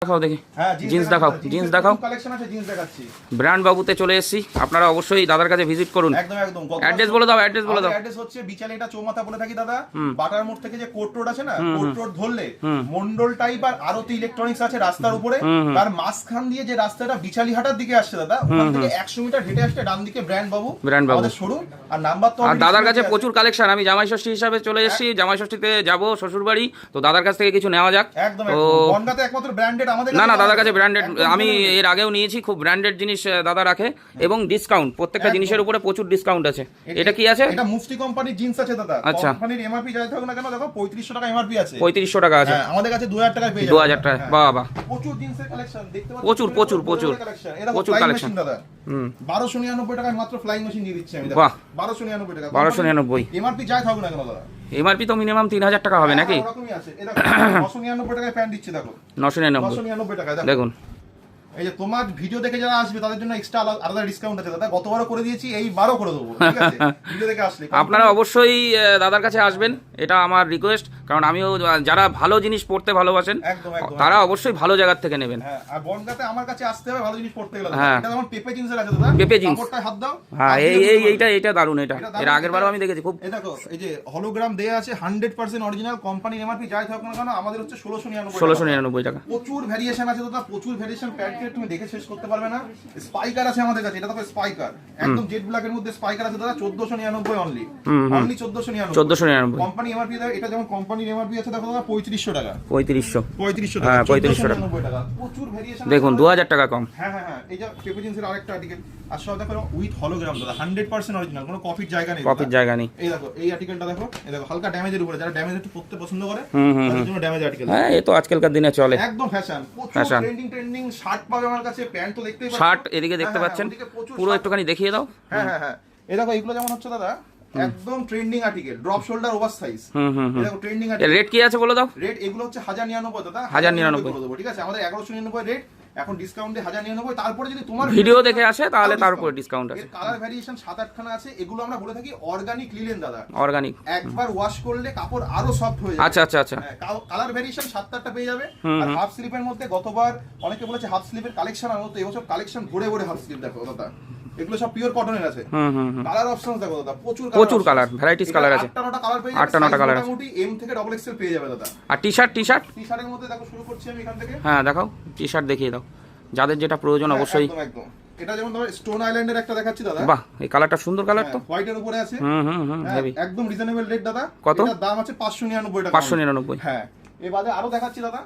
দেখাও দেখি, জিন্স দেখাও, জিন্স দেখাও। ব্র্যান্ড বাবুতে চলে এসেছি, আপনারা অবশ্যই দাদার কাছে ভিজিট করুন। একদম একদম। অ্যাড্রেস বলে দাও, অ্যাড্রেস বলে দাও। অ্যাড্রেস হচ্ছে বিচালে, এটা চৌমাথা বলে থাকি দাদা। বাটার মোড় থেকে যে কোর্ট রোড আছে না, কোর্ট রোড ধরলে মন্ডল টাইপ আর আরতি ইলেকট্রনিক্স আছে রাস্তার উপরে, তার মাঝখান দিয়ে যে রাস্তাটা বিচালি হাটার দিকে আসছে দাদা, ওখান থেকে 100 মিটার হেঁটে আসলে ডান দিকে ব্র্যান্ড বাবু আমাদের শোরুম। আর নাম্বার তো আর দাদার কাছে প্রচুর কালেকশন। আমি জামাই ষষ্ঠী হিসাবে চলে এসেছি, জামাই ষষ্ঠীতে যাবো শ্বশুর বাড়ি, তো দাদার কাছ থেকে কিছু নেওয়া যাক। একদম বনগাঁতে একমাত্র ব্র্যান্ডেড আমাদের। না না, দাদার কাছে ব্র্যান্ডেড, আমি এর আগেও নিয়েছি, খুব ব্র্যান্ডেড জিনিস দাদা রাখে এবং ডিসকাউন্ট, প্রত্যেকটা জিনিসের উপরে প্রচুর ডিসকাউন্ট আছে। এটা কি আছে? এটা মুফতি কোম্পানির জিন্স আছে দাদা। আচ্ছা, কোম্পানির এমআরপি যাই থাকুক না কেন দেখো 3500 টাকা এমআরপি আছে। 3500 টাকা আছে। আমাদের কাছে 2000 টাকায় পেয়ে যাবেন। 2000 টাকা, বাহ বাহ। প্রচুর জিন্সের কালেকশন দেখতে পাচ্ছেন, প্রচুর প্রচুর প্রচুর প্রচুর কালেকশন দাদা। 1299 টাকায় মাত্র ফ্লাইং মেশিন দিয়ে দিচ্ছি আমি। বাহ, 1299 টাকা। 1299 এমআরপি যাই থাকুক না কেন দাদা। এমআরপি তো মিনিমাম 3000 টাকা হবে নাকি? এরকমই আছে। এই দেখো 999 টাকায় প্যান্ট দিচ্ছি দেখো। 999 টাকায় দেখুন। এই যে তোমার ভিডিও দেখে যারা আসবে তাদের জন্য এক্সট্রা আলাদা ডিসকাউন্ট আছে দাদা। গতবারও করে দিয়েছি, এইবারও করে দেবো, ঠিক আছে? ভিডিও দেখে আসলে আপনারা অবশ্যই দাদার কাছে আসবেন, এটা আমার রিকোয়েস্ট। কারণ আমিও, যারা ভালো জিনিস পড়তে ভালোবাসেন তারা অবশ্যই ভালো জায়গা থেকে নেবেন। হ্যাঁ, আর বনগাঁতে আমার কাছে আসতে হবে ভালো জিনিস পড়তে গেলে। এটা যেমন পেপে জিন্সের আছে দাদা। পেপে জিন্স, কাপড়টায় হাত দাও। হ্যাঁ, এইটা দারুন। এটা এর আগের বারও আমি দেখেছি খুব। এই দেখো, এই যে হলোগ্রাম দেয়া আছে, 100% অরিজিনাল কোম্পানি এমআরপি যাই থাকুক না কেন আমাদের হচ্ছে 1699 টাকা। প্রচুর ভ্যারিয়েশন আছে দাদা, প্রচুর ভ্যারিয়েশন। প্যান্টের তুমি দেখে শেষ করতে পারবে না। স্পাইকার আছে আমাদের কাছে, এটা দেখো স্পাইকার, একদম জেড ব্ল্যাকের মধ্যে স্পাইকার আছে দাদা। 1499 অনলি, অনলি 1499 কোম্পানি এমআরপি। এটা যেমন কোম্পানির এমআরপি আছে দেখো দাদা 3500 টাকা। 3500 টাকা, 3500 টাকা। প্রচুর ভ্যারিয়েশন দেখুন, 2000 টাকা কম। হ্যাঁ হ্যাঁ হ্যাঁ। এই যে পেপে জিন্সের আরেকটা আর্টিকেল, আর সব দেখো উইথ হলোগ্রাম দাদা, 100% অরিজিনাল, কোনো কপির জায়গা নেই, কপির জায়গা নেই। এই দেখো এই আর্টিকেলটা দেখো, এই দেখো হালকা ড্যামেজের উপরে, যারা ড্যামেজ একটু পড়তে পছন্দ করে তাদের জন্য ড্যামেজ আর্টিকেল। হ্যাঁ, এই তো আজকালকার দিনে চলে, একদম ফ্যাশন। প্রচুর ট্রেন্ডিং শার্ট পাবে আমার কাছে, প্যান্ট তো দেখতেই পাচ্ছেন। শার্ট এদিকে দেখতে পাচ্ছেন, পুরো একটুখানি দেখিয়ে দাও। হ্যাঁ হ্যাঁ হ্যাঁ। এই দেখো এগুলো যেমন হচ্ছে দাদা একদম trending article, drop shoulder over size. এই দেখো ট্রেন্ডিং আর্টিকেল। রেট কি আছে বলে দাও? রেট এগুলো হচ্ছে 1099 দাদা। 1099 করে দেবো, ঠিক আছে? আমাদের 1199 রেট, এখন ডিসকাউন্টে 1099। তারপরে যদি তোমার ভিডিও দেখে আসে তাহলে তার উপরে ডিসকাউন্ট আছে। কালার ভ্যারিয়েশন 7-8 খানা আছে। এগুলো আমরা বলে থাকি অর্গানিক লিলেন দাদা। অর্গানিক, একবার ওয়াশ করলে কাপড় আরো সফট হয়ে যাবে। আচ্ছা আচ্ছা আচ্ছা। কালার ভ্যারিয়েশন 7-8টা পেয়ে যাবে। আর হাফ স্লিপের মধ্যে গতবার অনেকে বলেছে হাফ স্লিপের কালেকশন আনো, তো এবছর কালেকশন ভরে ভরে হাফ স্লিপ দেখো দাদা। এগুলো সব পিওর কটনের আছে। কালার অপশনস দেখো দাদা, প্রচুর কালার, ভ্যারাইটিস কালার আছে। 8টা কালার পেয়ে যাবে। 8টা কালার আছে, মোটামুটি এম থেকে ডবল এক্সেল পেয়ে যাবে দাদা। আর টি-শার্টের মধ্যে দেখো শুরু করছি আমি এখান থেকে। হ্যাঁ দেখাও, টি-শার্ট দেখিয়ে দাও, যাদের যেটা প্রয়োজন অবশ্যই। একদম। এটা যেমন ধরো স্টোন আইল্যান্ডের একটা দেখাচ্ছি দাদা। বাহ, এই কালারটা সুন্দর কালার তো, হোয়াইটের উপরে আছে। হেভি। একদম রিজনেবল রেট দাদা। কত? এটার দাম আছে 599 টাকা। 599। হ্যাঁ, এবারে আরো দেখাচ্ছি দাদা।